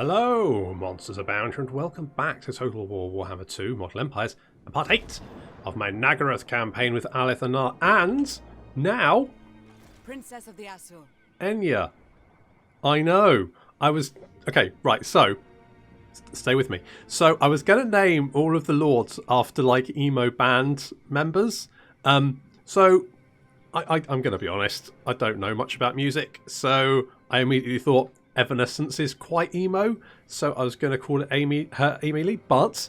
Hello, MonstersAbound, and welcome back to Total War Warhammer 2 Model Empires and Part 8 of my Nagarythe campaign with Alith Anar, and now Princess of the Azure. Enya. I know. Okay, right, so stay with me. So I was going to name all of the lords after like emo band members. So I'm going to be honest, I don't know much about music, so I immediately thought Evanescence is quite emo, so I was going to call it Amy Lee, but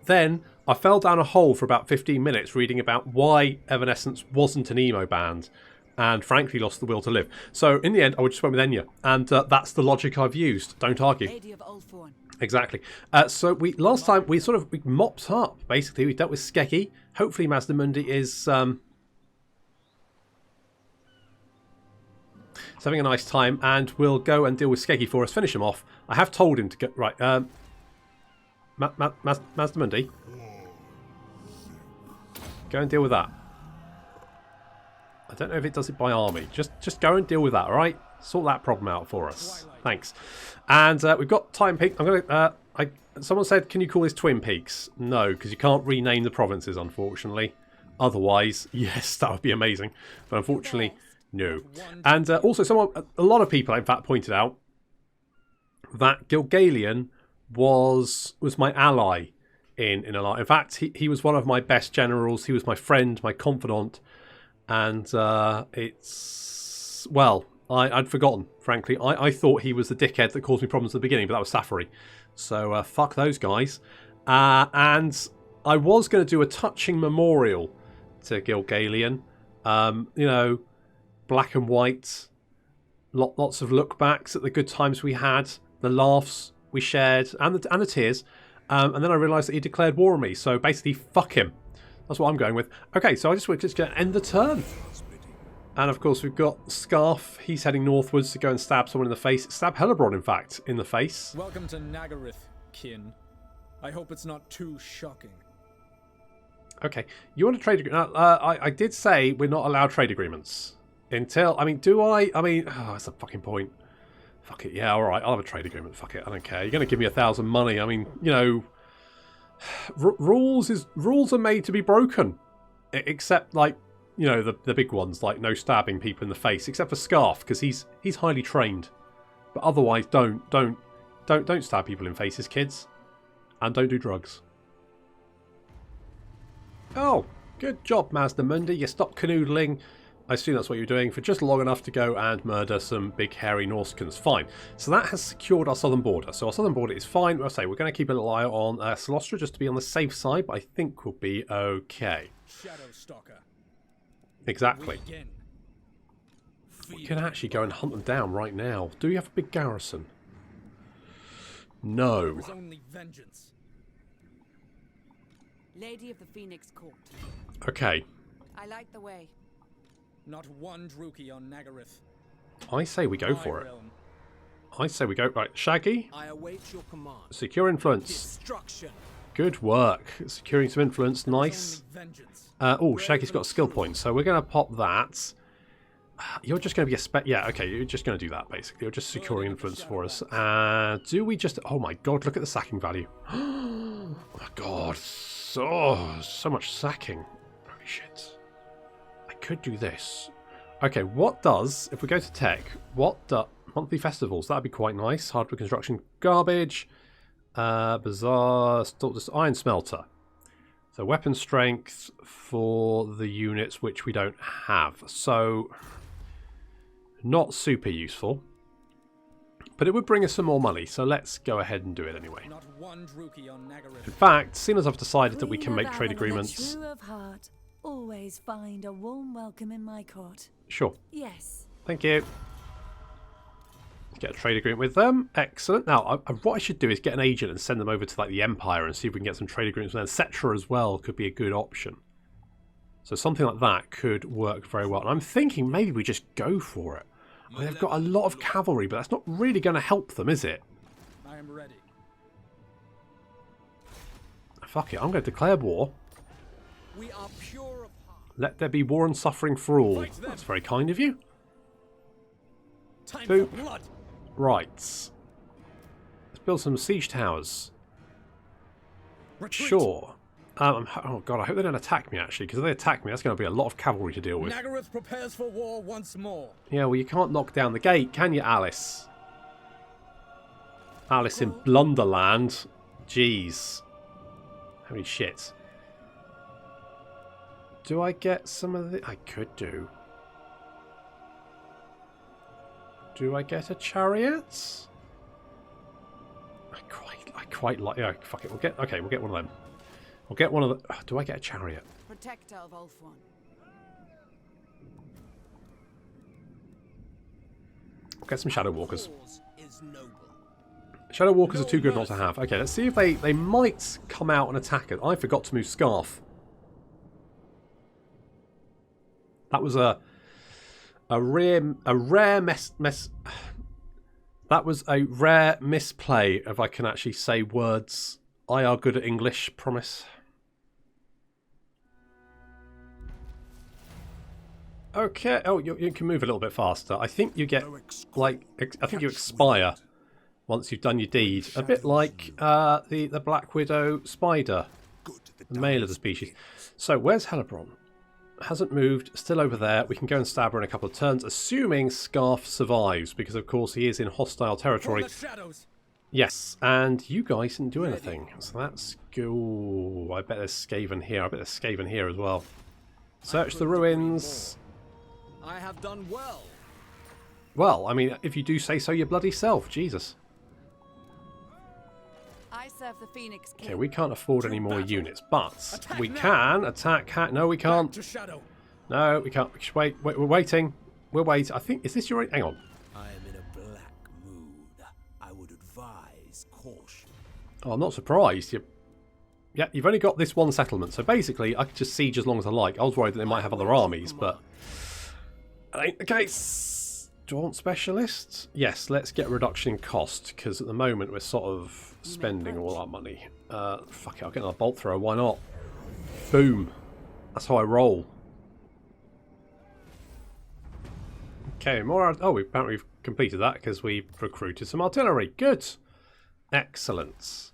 then I fell down a hole for about 15 minutes reading about why Evanescence wasn't an emo band, and frankly lost the will to live. So in the end, I just went with Enya, and that's the logic I've used. Don't argue. Lady of Oldworld. Exactly. So last time we mopped up. Basically, we dealt with Skeggy. Hopefully, Mazdamundi is having a nice time, and we'll go and deal with Skeggy for us. Finish him off. I have told him to get right. Mazdamundi, go and deal with that. I don't know if it does it by army. Just go and deal with that. All right, sort that problem out for us. Thanks. And we've got Time Peak. I'm gonna. Someone said, "Can you call this Twin Peaks?" No, because you can't rename the provinces, unfortunately. Otherwise, yes, that would be amazing. But unfortunately, no. And also, a lot of people, in fact, pointed out that Gilgalian was my ally in a lot. In fact, he was one of my best generals. He was my friend, my confidant, and I'd forgotten, frankly. I thought he was the dickhead that caused me problems at the beginning, but that was Safari. So fuck those guys. And I was going to do a touching memorial to Gilgalian. You know, black and white, lots of look backs at the good times we had, the laughs we shared, and the tears. And then I realised that he declared war on me. So basically, fuck him. That's what I'm going with. Okay, so we're just going to end the turn. And of course, we've got Scarf. He's heading northwards to go and stab someone in the face. Stab Hellebron, in fact, in the face. Welcome to Nagarythe, kin. I hope it's not too shocking. Okay, you want a trade agreement? I did say we're not allowed trade agreements. Until, do I? That's a fucking point. Fuck it, yeah, alright, I'll have a trade agreement, fuck it, I don't care. You're going to give me 1,000 money, you know, rules are made to be broken. Except, like, you know, the big ones, like no stabbing people in the face, except for Scarf, because he's highly trained. But otherwise, don't stab people in faces, kids. And don't do drugs. Oh, good job, Mazdamundi. You stopped canoodling. I assume that's what you're doing for just long enough to go and murder some big hairy Norskans. Fine. So that has secured our southern border. So our southern border is fine. I'll say we're going to keep a little eye on Solostra just to be on the safe side, but I think we'll be okay. Shadow Stalker. Exactly. We can actually go and hunt them down right now. Do we have a big garrison? No. There's only vengeance. Lady of the Phoenix Court. Okay. I like the way. Not one Druki on Nagarythe. I say we go for it. I say we go. Right, Shaggy. I await your command. Secure influence. Destruction. Good work. Securing some influence. Nice. Oh, Shaggy's got a skill point, so we're going to pop that. You're just going to be a spec. Yeah, okay, you're just going to do that, basically. You're just securing influence for us. Do we just... Oh my god, look at the sacking value. Oh my god. So much sacking. Holy shit. I could do this. Okay, what does... If we go to tech, what does... Monthly festivals, that'd be quite nice. Hardware construction, garbage. Bazaar, iron smelter. So weapon strength for the units which we don't have. So not super useful. But it would bring us some more money. So let's go ahead and do it anyway. Not one Druki on Nagarythe. In fact, seeing as I've decided that we can make trade agreements. True of heart, always find a warm welcome in my court. Sure. Yes. Thank you. Get a trade agreement with them. Excellent. Now, what I should do is get an agent and send them over to like the Empire and see if we can get some trade agreements with them. Cetra as well could be a good option. So something like that could work very well. And I'm thinking maybe we just go for it. They've got a lot of cavalry, but that's not really going to help them, is it? I am ready. Fuck it, I'm going to declare war. We are pure of heart. Let there be war and suffering for all. That's very kind of you. Time Boop. for blood. Right. Let's build some siege towers. Retreat. Sure. Oh god, I hope they don't attack me actually, because if they attack me, that's going to be a lot of cavalry to deal with. Nagarythe prepares for war once more. Yeah, well, you can't knock down the gate, can you, Alice? Alice in Blunderland. Jeez. Holy shit. Do I get some of the... I could do. Do I get a chariot? I quite like... Yeah, fuck it. We'll get one of them. We'll get one of the... do I get a chariot? Protector of Ulthuan. We'll get some Shadow Walkers. Shadow Walkers are too good not to have. Okay, let's see if they might come out and attack us. I forgot to move Scarf. That was a rare that was a rare misplay, if I can actually say words. I are good at English, promise. Okay. Oh, you can move a little bit faster. I think you get like I think you expire once you've done your deed. A bit like the Black Widow spider, the male of the species. So where's Hellebrand? Hasn't moved, still over there. We can go and stab her in a couple of turns, assuming Scarf survives, because of course he is in hostile territory. Yes, and you guys didn't do anything, so that's good. I bet there's Skaven here. I bet there's Skaven here as well. Search the ruins. I have done well. Well, I mean, if you do say so your bloody self, Jesus. I serve the Phoenix King. Okay, we can't afford any more units, but we can attack. No, we can't. No, we can't. Wait, we're waiting. We're waiting. I think, is this your... Hang on. I am in a black mood. I would advise caution. Oh, I'm not surprised. Yeah, you've only got this one settlement, so basically I could just siege as long as I like. I was worried that they might have other armies, but that ain't the case. Do I want specialists? Yes, let's get a reduction in cost, because at the moment we're sort of spending all our money. Fuck it, I'll get another bolt thrower, why not? Boom. That's how I roll. Okay, more... Oh, apparently we've completed that because we've recruited some artillery. Good. Excellent.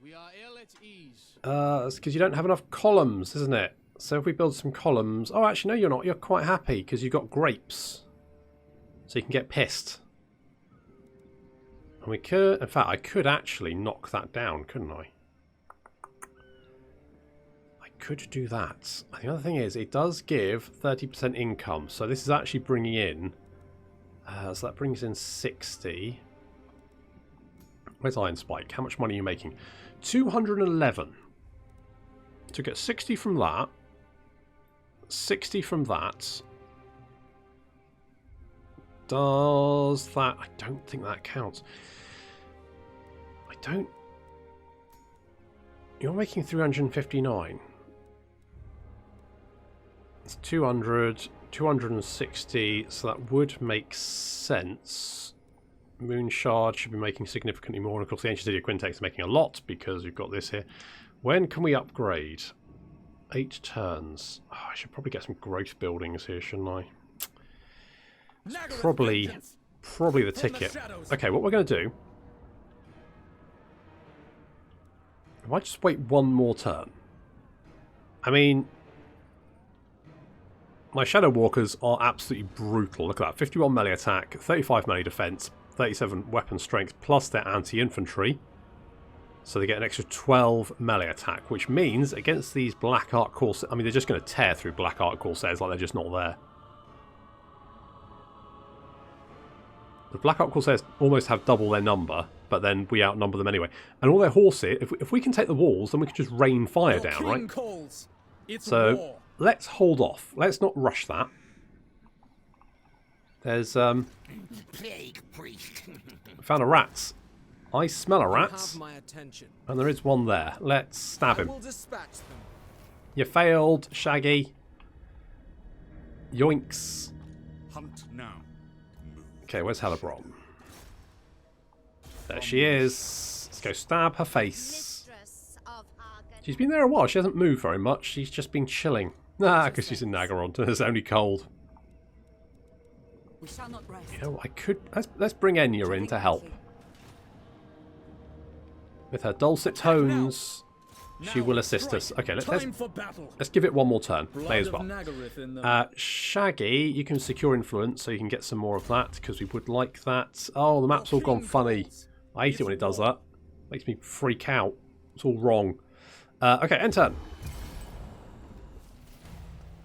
We are ill at ease. It's because you don't have enough columns, isn't it? So if we build some columns... Oh, actually, no, you're not. You're quite happy because you've got grapes. So you can get pissed. And we could... In fact, I could actually knock that down, couldn't I? I could do that. The other thing is, it does give 30% income. So this is actually bringing in... so that brings in 60. Where's Iron Spike? How much money are you making? 211. To get 60 from that. 60 from that. Does that... I don't think that counts. I don't... You're making 359. It's 200, 260, so that would make sense. Moonshard should be making significantly more. And of course, the Ancient City of Quintex is making a lot because we've got this here. When can we upgrade? 8 turns. Oh, I should probably get some growth buildings here, shouldn't I? Probably the ticket. Okay, what we're going to do... If I just wait one more turn... I mean... My Shadow Walkers are absolutely brutal. Look at that. 51 melee attack, 35 melee defense, 37 weapon strength, plus their anti-infantry. So they get an extra 12 melee attack, which means against these Black Art Corsairs... I mean, they're just going to tear through Black Art Corsairs like they're just not there. The Black Art Corsairs almost have double their number, but then we outnumber them anyway. And all their horses, if we can take the walls, then we can just rain fire down, right? So let's hold off. Let's not rush that. There's found a rat. I smell a rat. And there is one there. Let's stab him. You failed, Shaggy. Yoinks. Hunt now. Okay, where's Hellebrand? There she is. Let's go stab her face. She's been there a while. She hasn't moved very much. She's just been chilling. Ah, because she's in Nagarythe and it's only cold. We shall not rest. You know, I could... Let's bring Enya in to help. With her dulcet tones, she will assist us. Okay, let's give it one more turn. May as well. Shaggy, you can secure influence, so you can get some more of that, because we would like that. Oh, the map's all gone funny. I hate it when it does that. Makes me freak out. It's all wrong. Okay, end turn.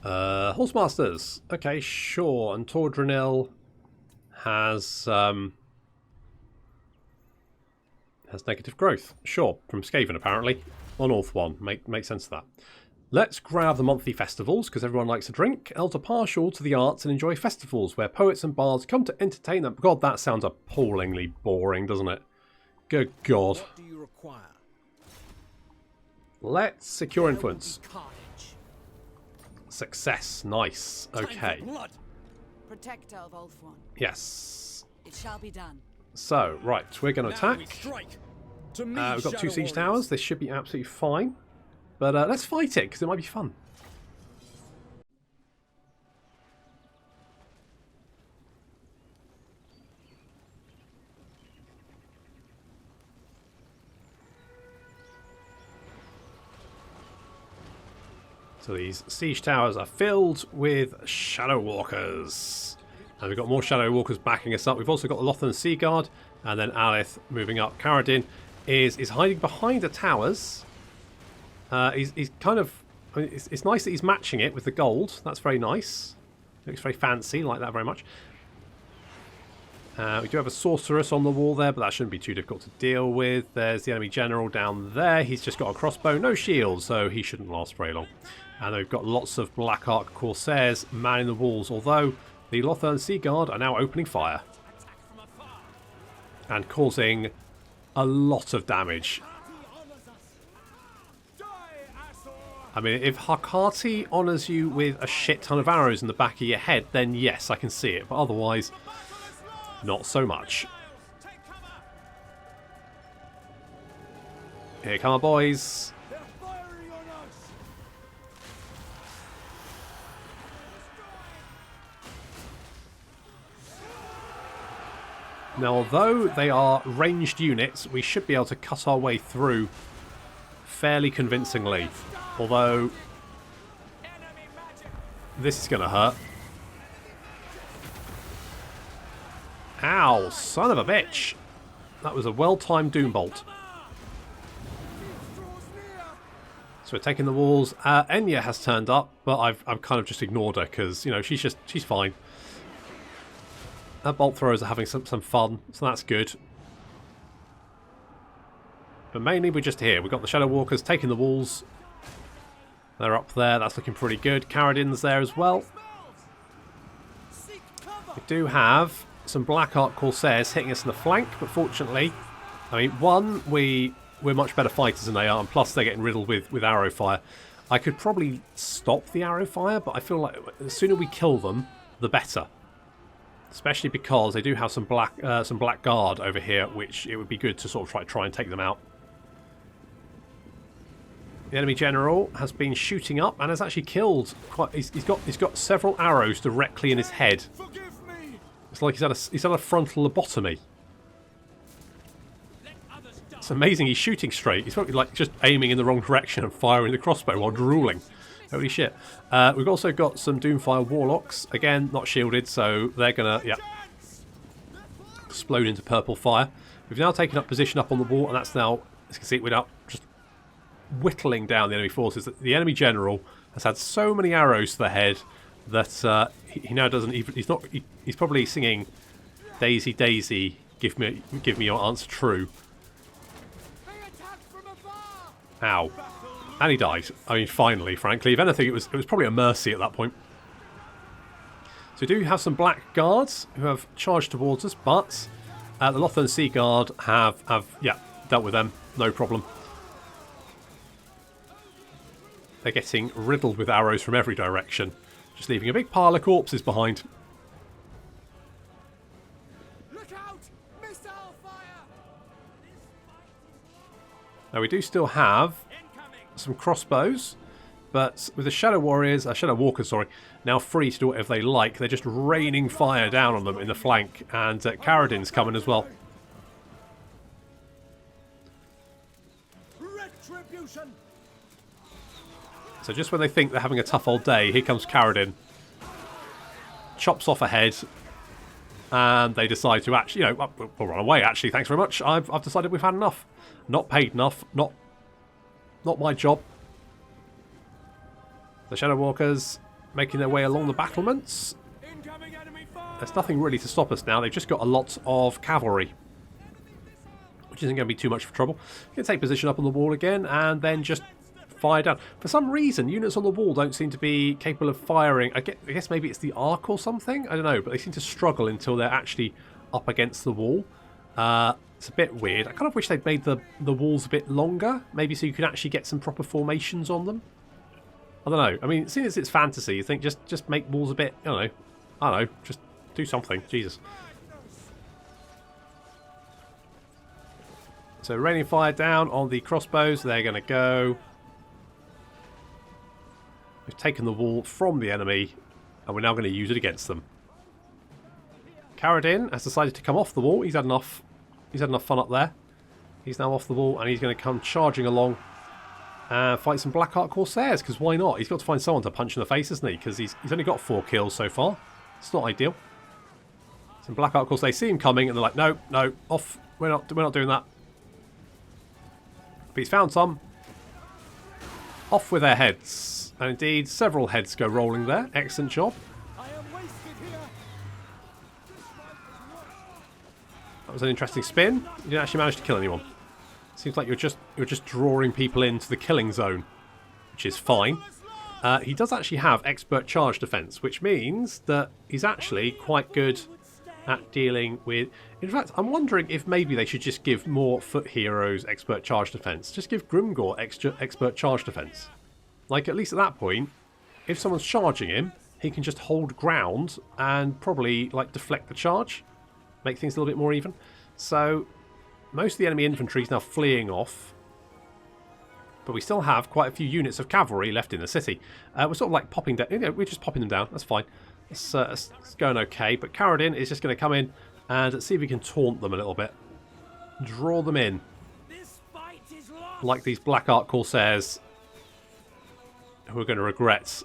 Horsemasters. Okay, sure. And Tordranil has negative growth. Sure, from Skaven apparently. On North one. Make sense of that. Let's grab the monthly festivals, because everyone likes a drink. Elves are partial to the arts and enjoy festivals where poets and bards come to entertain them. God, that sounds appallingly boring, doesn't it? Good God. What do you require? Let's secure influence. Success. Nice. Okay. Protect Ulfwan. Yes. It shall be done. So, right, we're going to attack. We've We've got 2 siege towers. This should be absolutely fine. But let's fight it, because it might be fun. So these siege towers are filled with Shadow Walkers. And we've got more Shadow Walkers backing us up. We've also got the Lothern Sea Guard. And then Alith moving up. Karadin is hiding behind the towers. He's kind of... I mean, it's nice that he's matching it with the gold. That's very nice. Looks very fancy. Like that very much. We do have a sorceress on the wall there, but that shouldn't be too difficult to deal with. There's the enemy general down there. He's just got a crossbow, no shield, so he shouldn't last very long. And we've got lots of Black Ark Corsairs manning the walls, although the Lothern Sea Guard are now opening fire. And causing a lot of damage. I mean, if Hakati honours you with a shit ton of arrows in the back of your head, then yes, I can see it. But otherwise, not so much. Here come our boys. Now, although they are ranged units, we should be able to cut our way through fairly convincingly. Although, this is going to hurt. Ow, son of a bitch. That was a well-timed Doombolt. So we're taking the walls. Enya has turned up, but I've kind of just ignored her because, you know, she's fine. Her bolt throwers are having some fun, so that's good. But mainly we're just here. We've got the Shadow Walkers taking the walls. They're up there. That's looking pretty good. Karadin's there as well. We do have some Black Ark Corsairs hitting us in the flank, but fortunately, I mean, one, we're much better fighters than they are, and plus they're getting riddled with arrow fire. I could probably stop the arrow fire, but I feel like the sooner we kill them, the better. Especially because they do have some black guard over here, which it would be good to sort of try and take them out. The enemy general has been shooting up and has actually killed quite. He's got several arrows directly in his head. It's like he's had a frontal lobotomy. It's amazing. He's shooting straight. He's probably like just aiming in the wrong direction and firing the crossbow while drooling. Holy shit. We've also got some Doomfire Warlocks. Again, not shielded, so they're going to, explode into purple fire. We've now taken up position up on the wall, and that's now, as you can see, we're now just whittling down the enemy forces. The enemy general has had so many arrows to the head that he now doesn't even... He's probably singing Daisy, Daisy, give me your answer true. Ow. And he died. I mean, finally, frankly. If anything, it was probably a mercy at that point. So we do have some black guards who have charged towards us, but the Lothern Sea Guard have dealt with them. No problem. They're getting riddled with arrows from every direction, just leaving a big pile of corpses behind. Look out! Missile fire! Now we do still have some crossbows, but with the Shadow Walkers, now free to do whatever they like. They're just raining fire down on them in the flank, and Karadin's coming as well. So just when they think they're having a tough old day, here comes Karadin. Chops off a head. And they decide to actually, you know, we'll run away, actually. Thanks very much. I've decided we've had enough. Not paid enough. Not my job. The Shadow Walkers making their way along the battlements. There's nothing really to stop us now. They've just got a lot of cavalry, which isn't going to be too much for trouble. You can take position up on the wall again and then just fire down. For some reason, units on the wall don't seem to be capable of firing. I guess maybe it's the arc or something. I don't know, but they seem to struggle until they're actually up against the wall. It's a bit weird. I kind of wish they'd made the walls a bit longer, maybe so you could actually get some proper formations on them. I don't know. I mean, seeing as it's fantasy, you think just make walls a bit, I don't know, just do something. Jesus. So raining fire down on the crossbows. They're going to go. We've taken the wall from the enemy, and we're now going to use it against them. Karadin has decided to come off the wall. He's had enough fun up there. He's now off the wall, and he's going to come charging along and fight some Blackheart Corsairs, because why not? He's got to find someone to punch in the face, isn't he? Because he's only got 4 kills so far. It's not ideal. Some Blackheart Corsairs see him coming, and they're like, no, no, off. We're not doing that. But he's found some. Off with their heads. And indeed, several heads go rolling there. Excellent job. That was an interesting spin. You didn't actually manage to kill anyone. Seems like you're just drawing people into the killing zone, which is fine. He does actually have expert charge defense, which means that he's actually quite good at dealing with... In fact, I'm wondering if maybe they should just give more foot heroes expert charge defense. Just give Grimgor expert charge defense. Like, at least at that point, if someone's charging him, he can just hold ground and probably, like, deflect the charge. Make things a little bit more even. So, most of the enemy infantry is now fleeing off. But we still have quite a few units of cavalry left in the city. We're sort of, like, popping down. You know, we're just popping them down. That's fine. It's going okay. But Karadin is just going to come in and see if we can taunt them a little bit. Draw them in. Like these Blackheart Corsairs, who are going to regret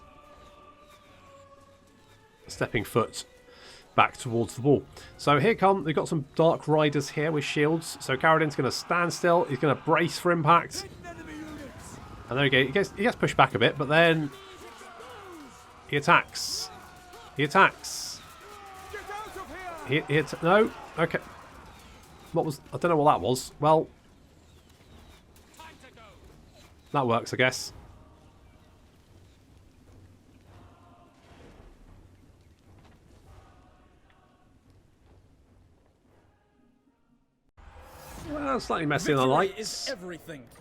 stepping foot back towards the wall. So here come, they've got some Dark Riders here with shields. So Karadin's going to stand still. He's going to brace for impact. And there we go. He gets pushed back a bit, but then he attacks. He attacks. No. Okay. What was? I don't know what that was. Well, that works, I guess. Well, slightly messy on the lights,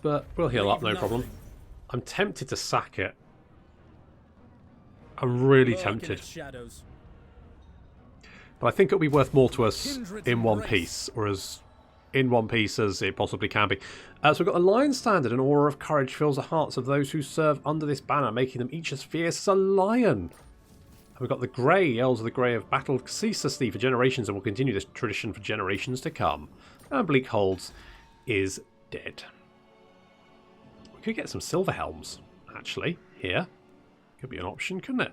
but we'll heal up, no problem. I'm tempted to sack it. I'm really tempted. But I think it'll be worth more to us in one piece, or as in one piece as it possibly can be. So we've got a lion standard. An aura of courage fills the hearts of those who serve under this banner, making them each as fierce as a lion. And we've got the Grey. Elves of the Grey have battled ceaselessly for generations and will continue this tradition for generations to come. And Bleak Holds is dead. We could get some silver helms, actually, here. Could be an option, couldn't it?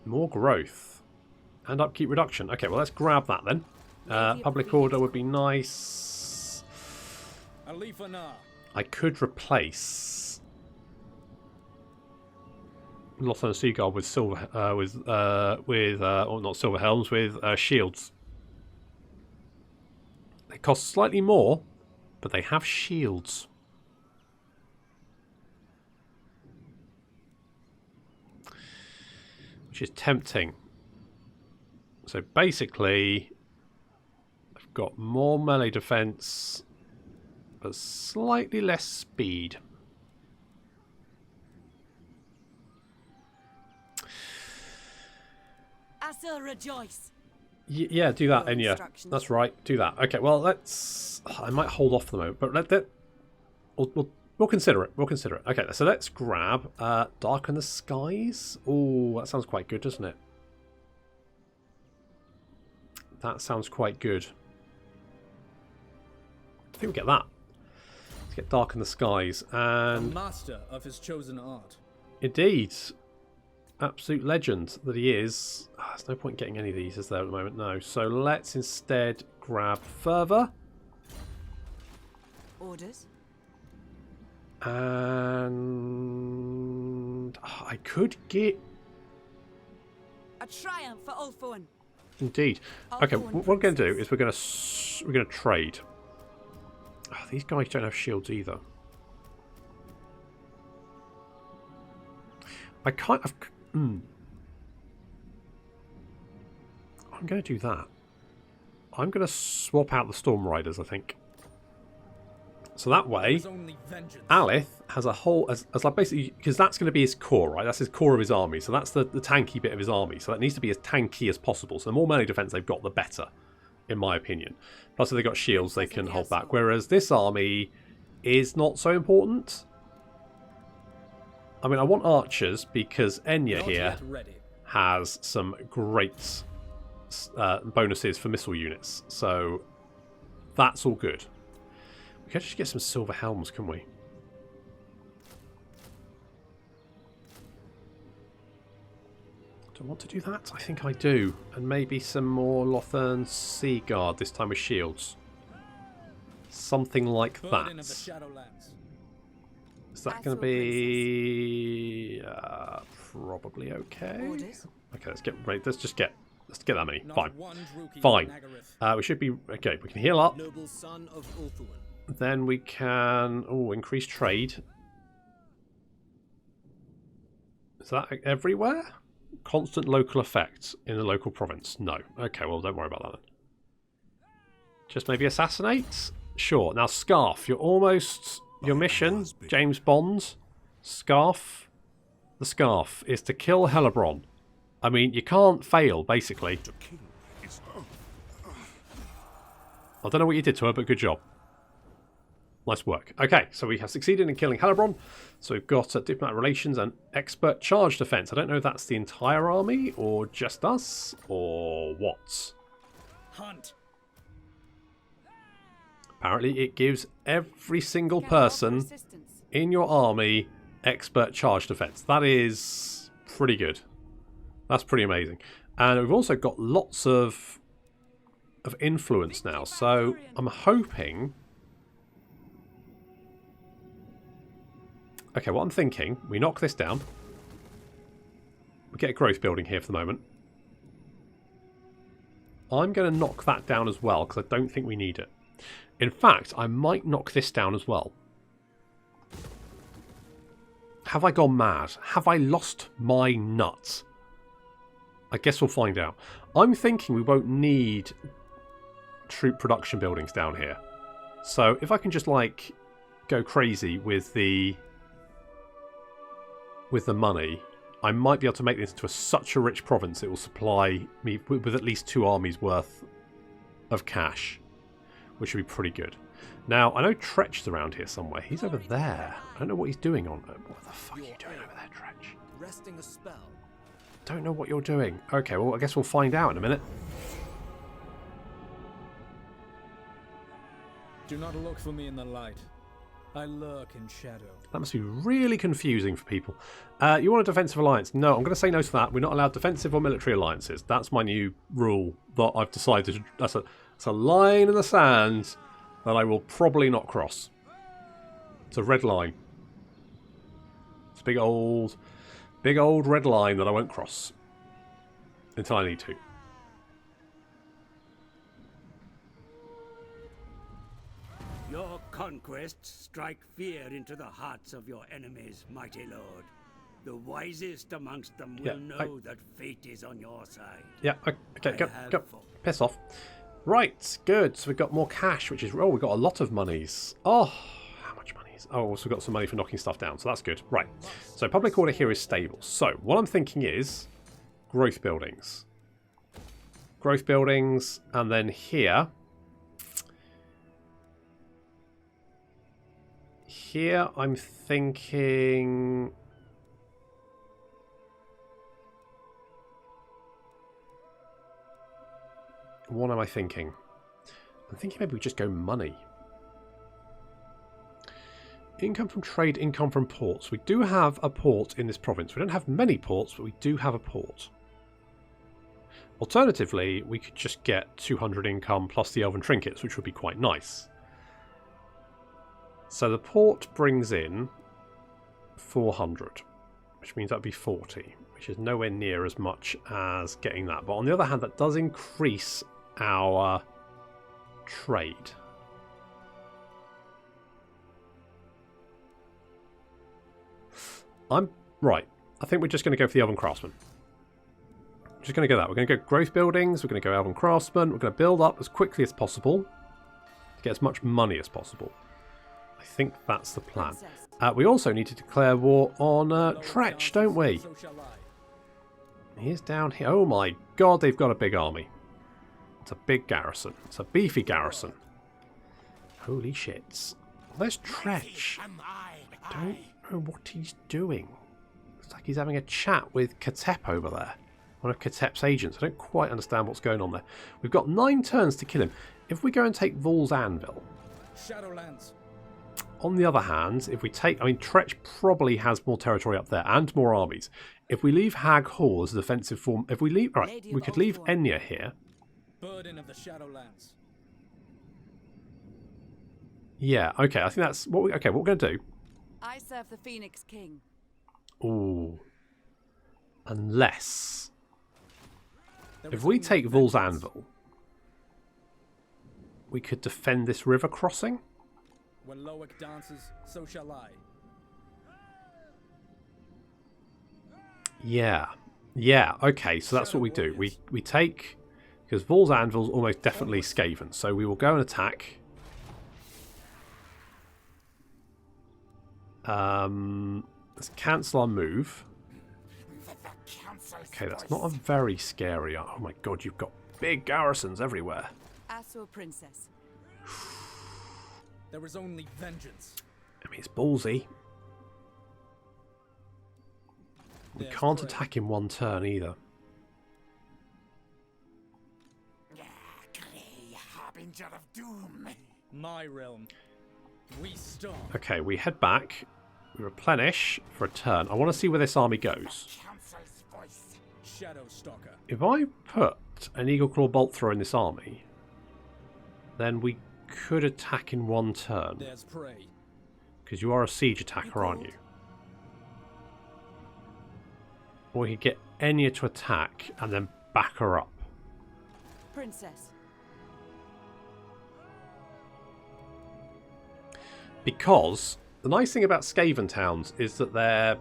More growth. And upkeep reduction. Okay, well, let's grab that then. Public order would be nice. I could replace Lothar and Seagull with silver, or not silver helms, with shields. They cost slightly more, but they have shields. Which is tempting. So basically, I've got more melee defense, but slightly less speed. I still rejoice. Yeah, do that, Enya. That's right, do that. Okay, well, let's... I might hold off for the moment, but we'll consider it. We'll consider it. Okay, so let's grab Darken the Skies. Oh, that sounds quite good, doesn't it? That sounds quite good. I think we'll get that. Let's get Darken the Skies. A And master of his chosen art. indeed, absolute legend that he is. There's no point getting any of these, is there, at the moment? No. So let's instead grab Fervor. Orders? And I could get... A triumph for Ulthuan. Indeed. Okay, what we're going to do is we're going to trade. These guys don't have shields either. I kind of... I'm going to do that. I'm going to swap out the Storm Riders, I think. So that way, Alith has a whole... as like basically, because that's going to be his core, right? That's his core of his army. So that's the tanky bit of his army. So that needs to be as tanky as possible. So the more melee defense they've got, the better, in my opinion. Plus, if they've got shields, they can hold back. Whereas this army is not so important. I mean, I want archers because Enya here has some great bonuses for missile units. So that's all good. We can just get some silver helms, can we? Do I want to do that? I think I do. And maybe some more Lothern Sea Guard, this time with shields. Something like that. Is that going to be probably okay? Okay, let's get ready. Let's get that many. Fine. Fine. We should be okay. We can heal up. Then we can increase trade. Is that everywhere? Constant local effects in the local province. No. Okay, well, don't worry about that then. Just maybe assassinate? Sure. Now, Scarf. You're almost... Your mission, James Bond, Scarf. The Scarf is to kill Hellebrand. I mean, you can't fail, basically. I don't know what you did to her, but good job. Nice work. Okay, so we have succeeded in killing Hellebrand. So we've got diplomatic relations and expert charge defense. I don't know if that's the entire army or just us or what. Hunt. Apparently it gives every single person in your army expert charge defense. That is pretty good. That's pretty amazing. And we've also got lots of influence now. So I'm hoping... Okay, what I'm thinking, we knock this down. We get a growth building here for the moment. I'm going to knock that down as well, because I don't think we need it. In fact, I might knock this down as well. Have I gone mad? Have I lost my nuts? I guess we'll find out. I'm thinking we won't need troop production buildings down here. So if I can just, like, go crazy with the money, I might be able to make this into such a rich province it will supply me with at least 2 armies worth of cash, which would be pretty good. Now, I know Tretch is around here somewhere. He's over there. I don't know what he's doing on... What the fuck are you doing over there, Tretch? Resting a spell. Don't know what you're doing. Okay, well, I guess we'll find out in a minute. Do not look for me in the light. I lurk in shadow. That must be really confusing for people. You want a defensive alliance? No, I'm going to say no to that. We're not allowed defensive or military alliances. That's my new rule that I've decided. That's a line in the sand that I will probably not cross. It's a red line. It's a big old red line that I won't cross until I need to. Your conquests strike fear into the hearts of your enemies, mighty lord. The wisest amongst them will know that fate is on your side. Yeah, okay, go. Piss off. Right, good. So we've got more cash, which is... Oh, we've got a lot of monies. Oh, how much money is... Oh, also got some money for knocking stuff down, so that's good. Right, so public order here is stable. So what I'm thinking is growth buildings. Growth buildings, and then here... Here, I'm thinking... What am I thinking? I'm thinking maybe we just go money. Income from trade, income from ports. We do have a port in this province. We don't have many ports, but we do have a port. Alternatively, we could just get 200 income plus the elven trinkets, which would be quite nice. So the port brings in 400, which means that would be 40, which is nowhere near as much as getting that. But on the other hand, that does increase our trade. Right. I think we're just going to go for the Elven Craftsman. Just going to go that. We're going to go growth buildings. We're going to go Elven Craftsman. We're going to build up as quickly as possible to get as much money as possible. I think that's the plan. We also need to declare war on Tretch, don't we? He's down here. Oh my god, they've got a big army. It's a big garrison. It's a beefy garrison. Holy shits. Where's Tretch? I don't know what he's doing. Looks like he's having a chat with Katep over there. One of Katep's agents. I don't quite understand what's going on there. We've got 9 turns to kill him. If we go and take Vol's Anvil. Shadowlands. On the other hand, if we take... I mean, Tretch probably has more territory up there and more armies. If we leave Hag Hall as a defensive form... If we leave... Alright, we could leave Enya here. Burden of the Shadowlands. Yeah, okay. I think that's... what we're going to do... I serve the Phoenix King. Ooh. Unless... If we take Vol's Anvil, we could defend this river crossing. When Loic dances, so shall I. Yeah. Yeah, okay, so that's what we do. We take... Because Vol's Anvil's almost definitely Skaven, so we will go and attack. Let's cancel our move. Okay, that's not a very scary... Oh my god, you've got big garrisons everywhere. Asur Princess. There is only vengeance. I mean, it's ballsy. We can't attack in one turn either. Harbinger of doom. My realm. We storm. Okay, we head back. We replenish for a turn. I want to see where this army goes. Shadowstalker. If I put an Eagle Claw Bolt Thrower in this army, then we could attack in one turn. There's prey. Because you are a siege attacker, aren't you? Or we could get Enya to attack and then back her up. Princess. Because the nice thing about Skaven towns is that they're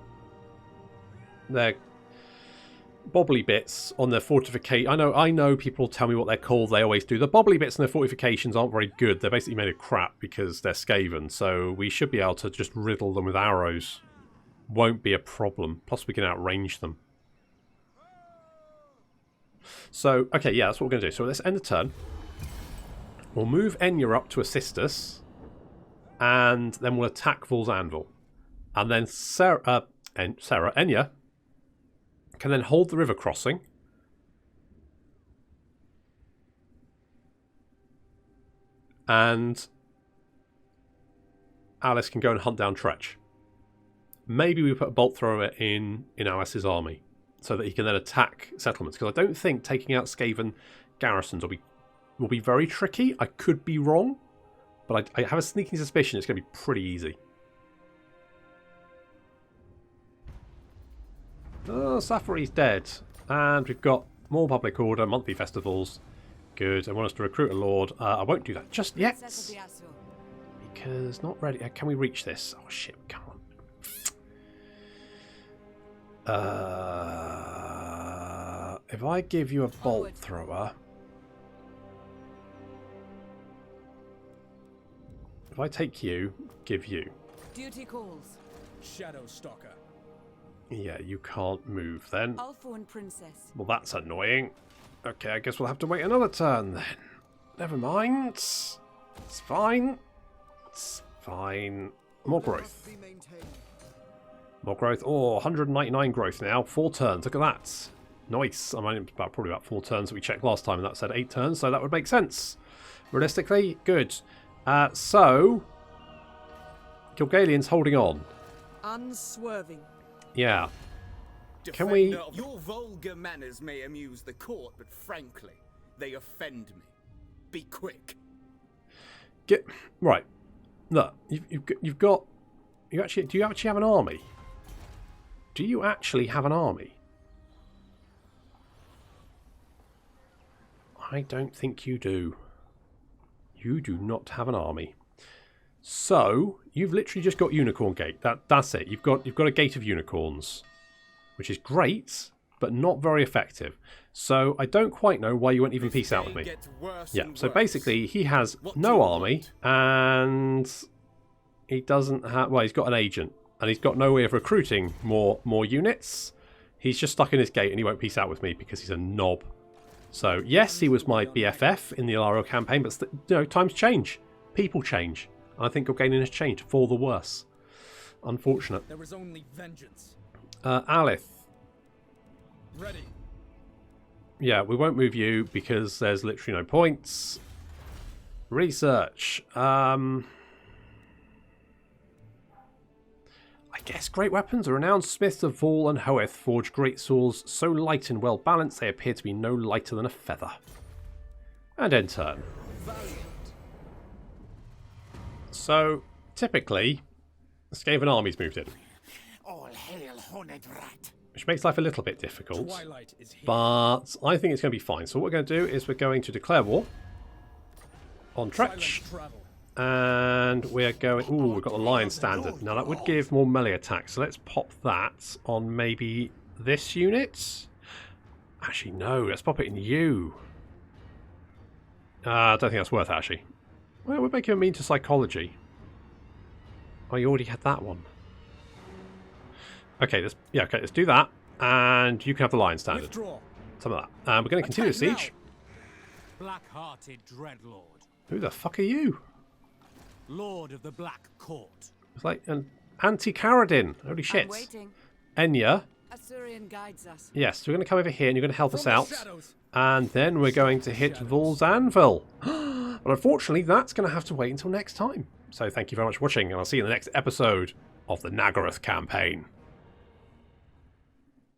bobbly bits on their fortification. I know people tell me what they're called. They always do. The bobbly bits on their fortifications aren't very good. They're basically made of crap because they're Skaven. So we should be able to just riddle them with arrows. Won't be a problem. Plus we can outrange them. So, okay, yeah, that's what we're going to do. So let's end the turn. We'll move Enya up to assist us. And then we'll attack Vol's Anvil. And then Enya can then hold the river crossing. And Alice can go and hunt down Tretch. Maybe we put a bolt thrower in Alice's army so that he can then attack settlements. Because I don't think taking out Skaven garrisons will be very tricky. I could be wrong. But I have a sneaking suspicion it's going to be pretty easy. Oh, Safari's dead. And we've got more public order, monthly festivals. Good. I want us to recruit a lord. I won't do that just yet. Because not ready. Can we reach this? Oh shit, come on. If I give you a bolt thrower... If I take you, give you. Duty calls. Shadowstalker. Yeah, you can't move then. Ulthuan Princess. Well, that's annoying. Okay, I guess we'll have to wait another turn then. Never mind. It's fine. It's fine. More growth. More growth. Oh, 199 growth now. 4 turns. Look at that. Nice. I mean, probably about 4 turns that we checked last time, and that said 8 turns, so that would make sense. Realistically, good. So, Gilgalian's holding on. Unswerving. Yeah. Can we... Your vulgar manners may amuse the court, but frankly, they offend me. Be quick. Right. Look, you've got... do you actually have an army? Do you actually have an army? I don't think you do. You do not have an army. So, you've literally just got Unicorn Gate. That's it. You've got a Gate of Unicorns, which is great, but not very effective. So, I don't quite know why you won't even peace out with me. Yeah, so basically, he has no army, and he doesn't have... Well, he's got an agent, and he's got no way of recruiting more units. He's just stuck in his gate, and he won't peace out with me because he's a knob. So, yes, he was my BFF in the Alario campaign, but, you know, times change. People change. I think Gilgalian has changed for the worse. Unfortunate. There is only vengeance. Alith. Ready. Yeah, we won't move you because there's literally no points. Research. I guess great weapons. The renowned smiths of Vol and Hoeth forge great swords so light and well balanced they appear to be no lighter than a feather. And end turn. So, typically, the Skaven army's moved in. All hail, horned rat. Which makes life a little bit difficult. Twilight is here. But I think it's going to be fine. So what we're going to do is we're going to declare war on Tretch. And we're going... Ooh, we've got the Lion Standard. Now, that would give more melee attacks. So let's pop that on maybe this unit. Actually, no. Let's pop it in you. I don't think that's worth it, actually. Well, we'll make him immune to psychology. Oh, you already had that one. Okay, let's do that. And you can have the Lion Standard. Withdraw. Some of that. And we're going to continue the siege. Black-hearted Dreadlord, Who the fuck are you? Lord of the Black Court. It's like an anti-Caradin. Holy shit. I'm waiting. Enya. Assyrian guides us. Yes, we're going to come over here and you're going to help us From the out. shadows. And then we're going to hit Vol's Anvil. But unfortunately, that's going to have to wait until next time. So thank you very much for watching, and I'll see you in the next episode of the Nagarythe campaign.